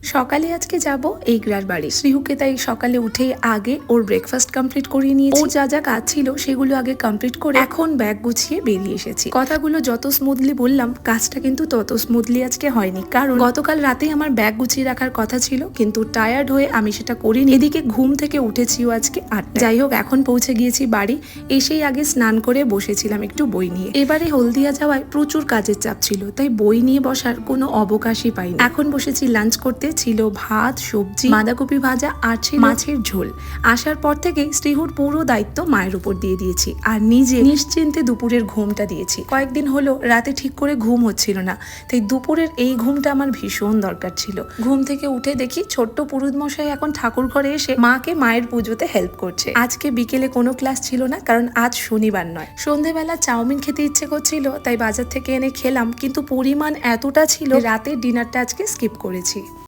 সকালে আজকে যাব এইগ্রার বাড়ি। শ্রীহুকে তাই সকালে উঠেই আগে ওর ব্রেকফাস্ট কমপ্লিট করিয়ে নিয়েছি। ওর যা যা কাজ ছিল সেগুলো আগে কমপ্লিট করে এখন ব্যাগ গুছিয়ে বেরিয়ে এসেছি। কথাগুলো যত স্মুথলি বললাম, কাজটা কিন্তু তত স্মুথলি আজকে হয়নি, কারণ গতকাল রাতেই আমার ব্যাগ গুছিয়ে রাখার কথা ছিল, কিন্তু টায়ার্ড হয়ে আমি সেটা করিনি। এদিকে ঘুম থেকে উঠেছিও আজকে 8টা। যাই হোক, এখন পৌঁছে গিয়েছি বাড়ি। এসেই আগে স্নান করে বসেছিলাম একটু বই নিয়ে। এবারে হলদিয়া যাওয়ায় প্রচুর কাজের চাপ ছিল, তাই বই নিয়ে বসার কোনো অবকাশই পাইনি। এখন বসেছি লাঞ্চ করতে। ছিল ভাত, সবজি, বাঁধাকপি ভাজা আর ছিল মাছের ঝোল। আসার পর থেকেই শ্রীহুর পুরো দায়িত্ব মায়ের উপর দিয়ে দিয়েছি, আর নিজে নিশ্চিন্তে দুপুরের ঘুমটা দিয়েছি। কয়েকদিন হলো রাতে ঠিক করে ঘুম হচ্ছিল না, তাই দুপুরের এই ঘুমটা আমার ভীষণ দরকার ছিল। ঘুম থেকে উঠে দেখি ছোট্ট পুরুত মশাই এখন ঠাকুর ঘরে এসে মাকে মায়ের পুজোতে হেল্প করছে। আজকে বিকেলে কোনো ক্লাস ছিল না, কারণ আজ শনিবার নয়। সন্ধেবেলা চাউমিন খেতে ইচ্ছে করছিল, তাই বাজার থেকে এনে খেলাম, কিন্তু পরিমাণ এতটা ছিল রাতের ডিনারটা আজকে স্কিপ করেছি।